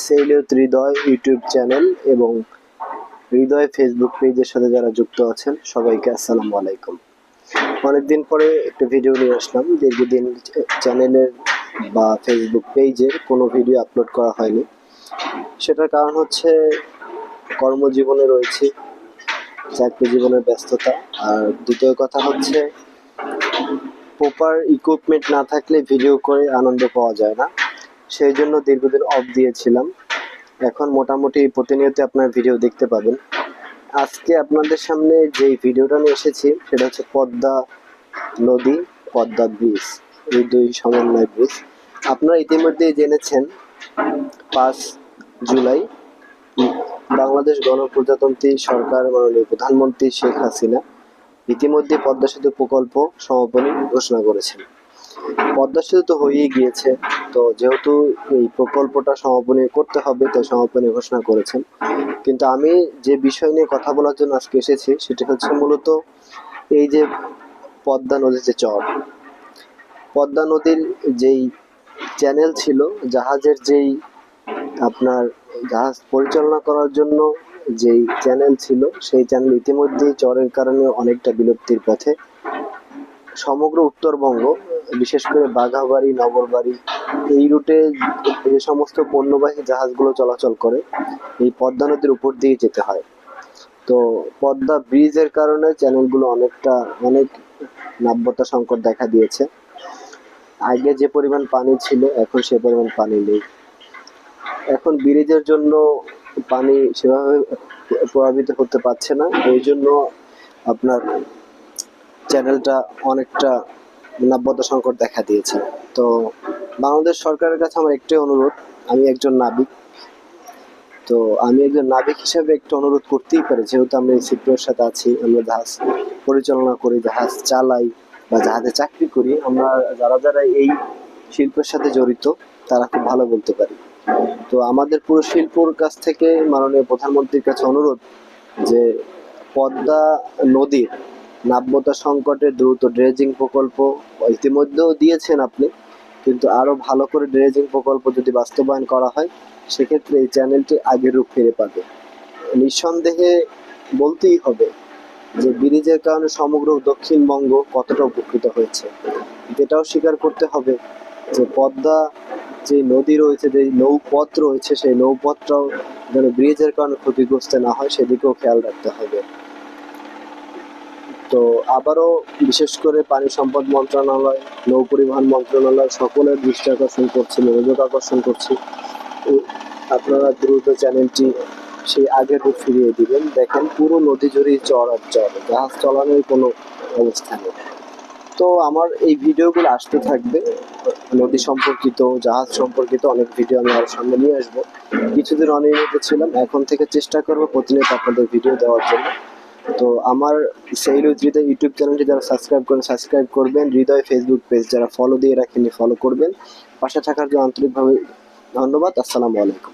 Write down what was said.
সেইলিয়ত হৃদয় YouTube channel এবং হৃদয় Facebook পেজের সাথে যারা যুক্ত আছেন সবাইকে আসসালামু আলাইকুম। অনেকদিন পরে একটা ভিডিও নিয়ে আসলাম। দীর্ঘদিন চ্যানেলের বা ফেসবুক পেজের কোনো ভিডিও আপলোড করা হয়নি। সেটার কারণ হচ্ছে কর্মজীবনে রয়েছে, চাকরি জীবনের ব্যস্ততা, আর দ্বিতীয় কথা হচ্ছে প্রপার ইকুইপমেন্ট না থাকলে ভিডিও করে আনন্দ পাওয়া যায় না। সেই জন্য দীর্ঘদিন অফ দিয়েছিলাম। এখন মোটামুটি প্রতিনিয়ত আপনার ভিডিও দেখতে পাবেন। আজকে আপনাদের সামনে যে ভিডিওটা নিয়ে এসেছি সেটা হচ্ছে পদ্মা নদী, পদ্মা ব্রিজ, এই দুই সমন্বয় ব্রিজ। আপনারা ইতিমধ্যেই জেনেছেন 5 জুলাই বাংলাদেশ গণপ্রজাতন্ত্রী সরকার মাননীয় প্রধানমন্ত্রী শেখ হাসিনা ইতিমধ্যে পদ্মা সেতু প্রকল্প সমাপনী ঘোষণা করেছেন। পদ্মা সেতু তো হয়েই গিয়েছে, তো যেহেতু এই প্রকল্পটা সমাপনী করতে হবে তাই সমাপনী ঘোষণা করেছেন। কিন্তু আমি যে বিষয় নিয়ে কথা বলার জন্য আজকে এসেছি সেটা হচ্ছে মূলত এই যে পদ্মা নদীর যে চর, পদ্মা নদীর যেই চ্যানেল ছিল, জাহাজের যেই আপনার জাহাজ পরিচালনা করার জন্য যেই চ্যানেল ছিল, সেই চ্যানেল ইতিমধ্যেই চরের কারণে অনেকটা বিলুপ্তির পথে। সমগ্র উত্তরবঙ্গ, বিশেষ করে বাঘাবাড়ি, নগরবাড়ি, এই রুটে যে সমস্ত পণ্যবাহী জাহাজগুলো চলাচল করে এই পদ্মা নদীর উপর দিয়ে যেতে হয়। তো পদ্মা ব্রিজের কারণে চ্যানেলগুলো অনেক নাব্যতা সংকট দেখা দিয়েছে। আগে যে পরিমাণ পানি ছিল এখন সে পরিমাণ পানি নেই। এখন ব্রিজের জন্য পানি সেভাবে প্রভাবিত করতে পারছে না, এই জন্য আপনার চ্যানেলটা অনেকটা নাব্যতা সংকট দেখা দিয়েছে। তো বাংলাদেশ সরকারের কাছে আমার একটাই অনুরোধ, আমি একজন নাবিক হিসেবে একটা অনুরোধ করতেই পারি, যেহেতু আমরা এই সেক্টরের সাথে আছি, আমরা জাহাজ পরিচালনা করি, জাহাজ চালাই বা জাহাজে চাকরি করি, আমরা যারা এই শিল্পের সাথে জড়িত তারা খুব ভালো বলতে পারি। তো আমাদের পুরো শিল্পর কাছ থেকে মাননীয় প্রধানমন্ত্রীর কাছে অনুরোধ যে পদ্মা নদীর নাব্যতা সংকটে দ্রুত ড্রেজিং প্রকল্প ইতিমধ্যেও দিয়েছেন আপনি, কিন্তু আরো ভালো করে ড্রেজিং প্রকল্প যদি বাস্তবায়ন করা হয় সেক্ষেত্রে এই চ্যানেলটি আগের রূপ ফিরে পাবে। নিঃসন্দেহে বলতেই হবে যে ব্রিজের কারণে সমগ্র দক্ষিণবঙ্গ কতটা উপকৃত হয়েছে। এটাও স্বীকার করতে হবে যে পদ্মা যে নদী রয়েছে, যে নৌপথ রয়েছে, সেই নৌপথটাও যেন ব্রিজের কারণে ক্ষতিগ্রস্ত না হয় সেদিকেও খেয়াল রাখতে হবে। তো আবারও বিশেষ করে পানি সম্পদ মন্ত্রণালয়, নৌ পরিবহন মন্ত্রণালয় সকলের দৃষ্টি আকর্ষণ করছি, মনোযোগ আকর্ষণ করছি, আপনারা দ্রুত চ্যানেলটি সেই আগের রূপ ফিরিয়ে দিবেন। দেখেন পুরো নদী জুড়েই চর আর চর, জাহাজ চালানোর কোনো অবস্থা নেই। তো আমার এই ভিডিওগুলো আসতে থাকবে, নদী সম্পর্কিত, জাহাজ সম্পর্কিত অনেক ভিডিও আমি আর সামনে নিয়ে আসবো। কিছুদিন অনিয়মিত ছিলাম, এখন থেকে চেষ্টা করবো প্রতিনিয়ত আপনাদের ভিডিও দেওয়ার জন্য। তো আমার সেইলিয়ত হৃদয় ইউটিউব চ্যানেলটি যারা সাবস্ক্রাইব করবেন, হৃদয় ফেসবুক পেজ যারা ফলো দিয়ে রাখেননি ফলো করবেন। পাশে থাকার জন্য আন্তরিকভাবে ধন্যবাদ। আসসালামু আলাইকুম।